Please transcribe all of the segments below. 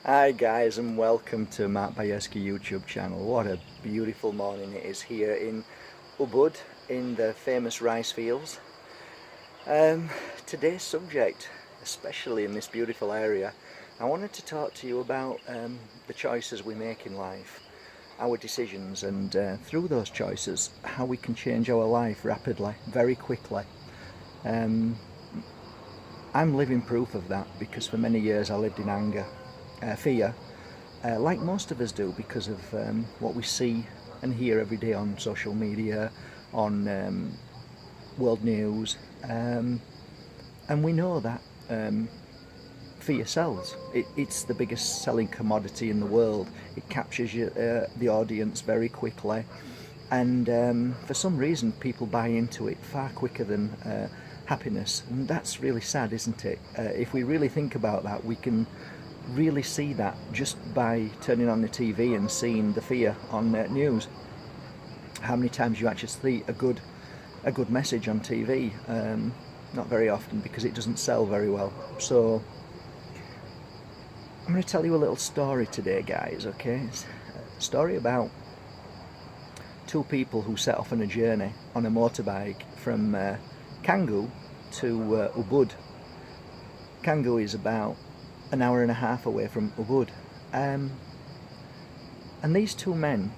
Hi guys, and welcome to Matt Bayeski YouTube channel. What a beautiful morning it is here in Ubud in the famous rice fields. Today's subject, especially in this beautiful area, I wanted to talk to you about the choices we make in life, our decisions, and through those choices how we can change our life rapidly, very quickly. Um, I'm living proof of that because for many years I lived in anger, fear, like most of us do, because of what we see and hear every day on social media, on world news, and we know that fear sells. It's the biggest selling commodity in the world. It captures the audience very quickly, and for some reason people buy into it far quicker than happiness, and that's really sad, isn't it? If we really think about that, we can really see that just by turning on the TV and seeing the fear on news. How many times you actually see a good message on TV? Not very often, because it doesn't sell very well. So I'm going to tell you a little story today, guys. Okay, it's a story about two people who set off on a journey on a motorbike from Canggu to Ubud. Canggu is about an hour and a half away from Ubud. And these two men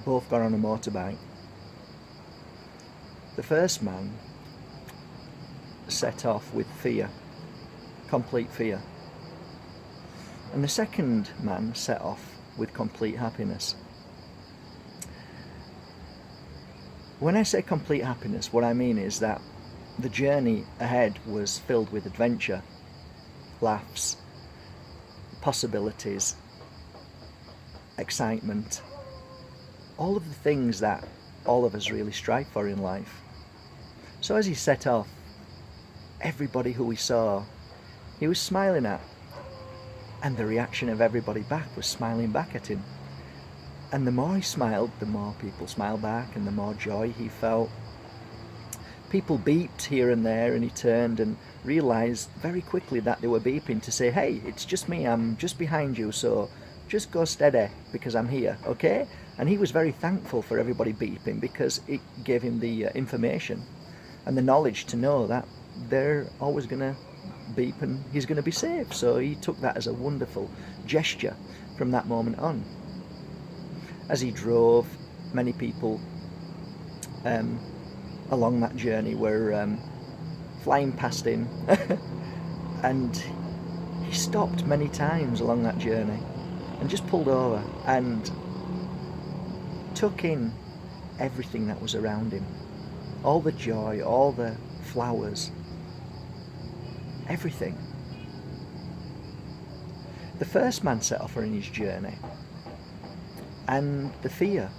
both got on a motorbike. The first man set off with fear, complete fear. And the second man set off with complete happiness. When I say complete happiness, what I mean is that the journey ahead was filled with adventure, laughs, possibilities, excitement, all of the things that all of us really strive for in life. So as he set off, everybody who he saw, he was smiling at, and the reaction of everybody back was smiling back at him. And the more he smiled, the more people smiled back, and the more joy he felt. People beeped here and there, and he turned and realised very quickly that they were beeping to say, hey, it's just me, I'm just behind you, so just go steady because I'm here, okay? And he was very thankful for everybody beeping, because it gave him the information and the knowledge to know that they're always going to beep and he's going to be safe. So he took that as a wonderful gesture from that moment on. As he drove, many people along that journey were flying past him and he stopped many times along that journey and just pulled over and took in everything that was around him, all the joy, all the flowers, everything. The first man set off on his journey, and the fear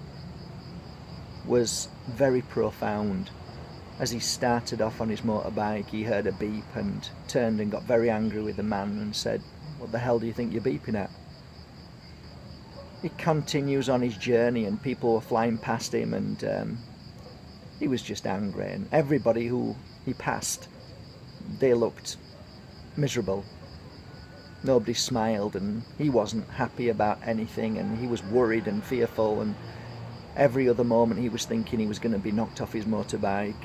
was very profound. As he started off on his motorbike, he heard a beep and turned and got very angry with the man and said, what the hell do you think you're beeping at? He continues on his journey and people were flying past him, and he was just angry, and everybody who he passed, they looked miserable. Nobody smiled, and he wasn't happy about anything, and he was worried and fearful, and every other moment he was thinking he was going to be knocked off his motorbike.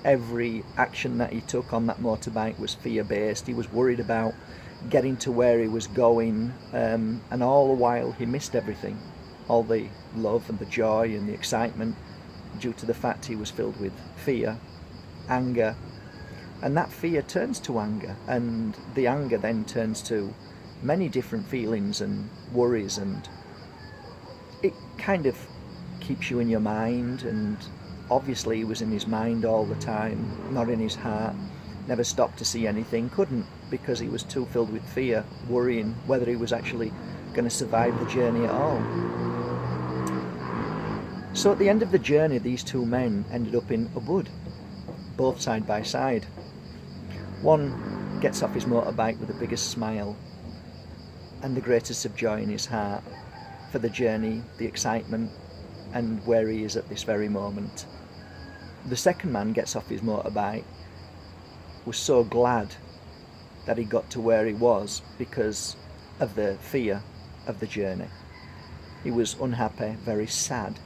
Every action that he took on that motorbike was fear-based. He was worried about getting to where he was going, and all the while he missed everything, all the love and the joy and the excitement, due to the fact he was filled with fear, anger. And that fear turns to anger, and the anger then turns to many different feelings and worries, and it kind of keeps you in your mind. And obviously he was in his mind all the time, not in his heart. Never stopped to see anything, couldn't, because he was too filled with fear, worrying whether he was actually going to survive the journey at all. So at the end of the journey, these two men ended up in Ubud, both side by side. One gets off his motorbike with the biggest smile and the greatest of joy in his heart for the journey, the excitement, and where he is at this very moment. The second man gets off his motorbike, was so glad that he got to where he was because of the fear of the journey. He was unhappy, very sad,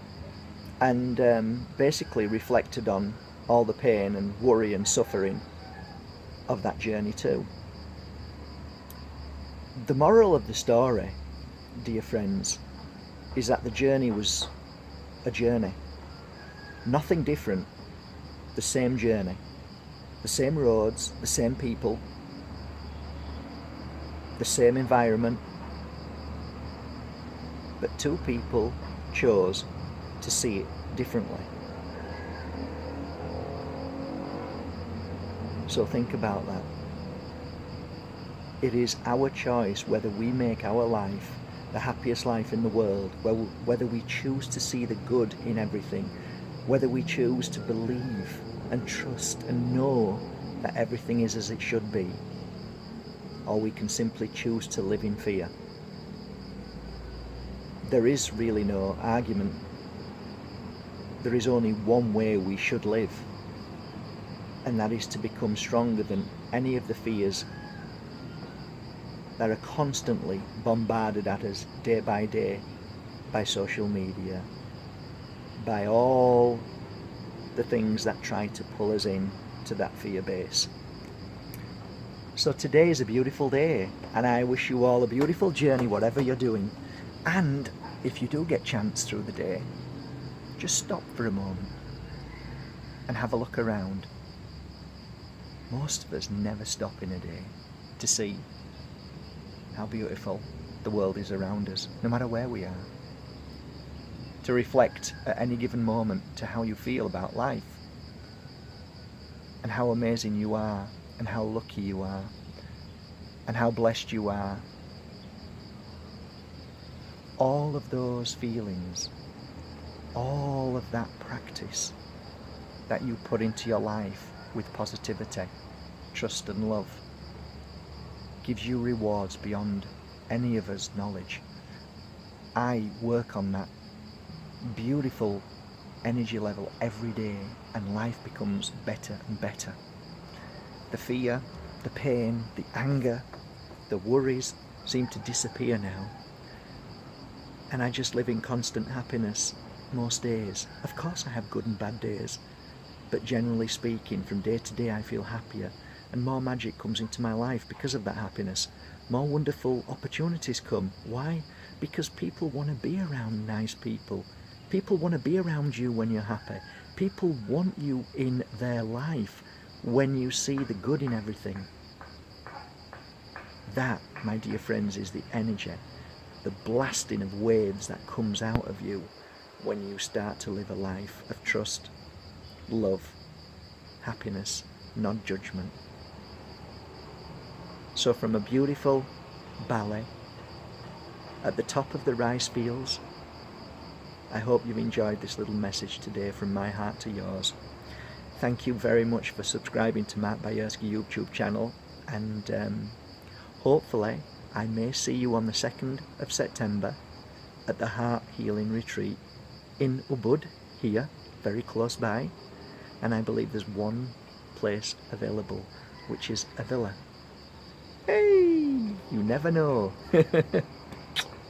and basically reflected on all the pain and worry and suffering of that journey too. The moral of the story, dear friends, is that the journey was a journey. Nothing different, the same journey, the same roads, the same people, the same environment, but two people chose to see it differently. So think about that. It is our choice whether we make our life the happiest life in the world, whether we choose to see the good in everything, whether we choose to believe and trust and know that everything is as it should be, or we can simply choose to live in fear. There is really no argument. There is only one way we should live, and that is to become stronger than any of the fears that are constantly bombarded at us day by day by social media, by all the things that try to pull us in to that fear base. So today is a beautiful day, and I wish you all a beautiful journey whatever you're doing. And if you do get chance through the day, just stop for a moment and have a look around. Most of us never stop in a day to see how beautiful the world is around us, no matter where we are. To reflect at any given moment to how you feel about life, and how amazing you are, and how lucky you are, and how blessed you are. All of those feelings, all of that practice that you put into your life with positivity, trust and love, gives you rewards beyond any of us knowledge. I work on that beautiful energy level every day, and life becomes better and better. The fear, the pain, the anger, the worries seem to disappear now, and I just live in constant happiness most days. Of course I have good and bad days, but generally speaking, from day to day I feel happier, and more magic comes into my life because of that happiness. More wonderful opportunities come. Why? Because people want to be around nice people. People want to be around you when you're happy. People want you in their life when you see the good in everything. That, my dear friends, is the energy, the blasting of waves that comes out of you when you start to live a life of trust, love, happiness, non-judgment. So from a beautiful valley at the top of the rice fields, I hope you've enjoyed this little message today from my heart to yours. Thank you very much for subscribing to Mark Bajerski YouTube channel, and hopefully I may see you on the 2nd of September at the Heart Healing Retreat in Ubud here, very close by, and I believe there's one place available, which is a villa. Hey, you never know.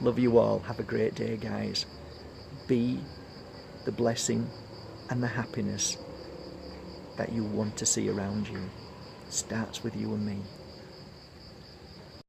Love you all. Have a great day, guys. Be the blessing and the happiness that you want to see around you. It starts with you and me.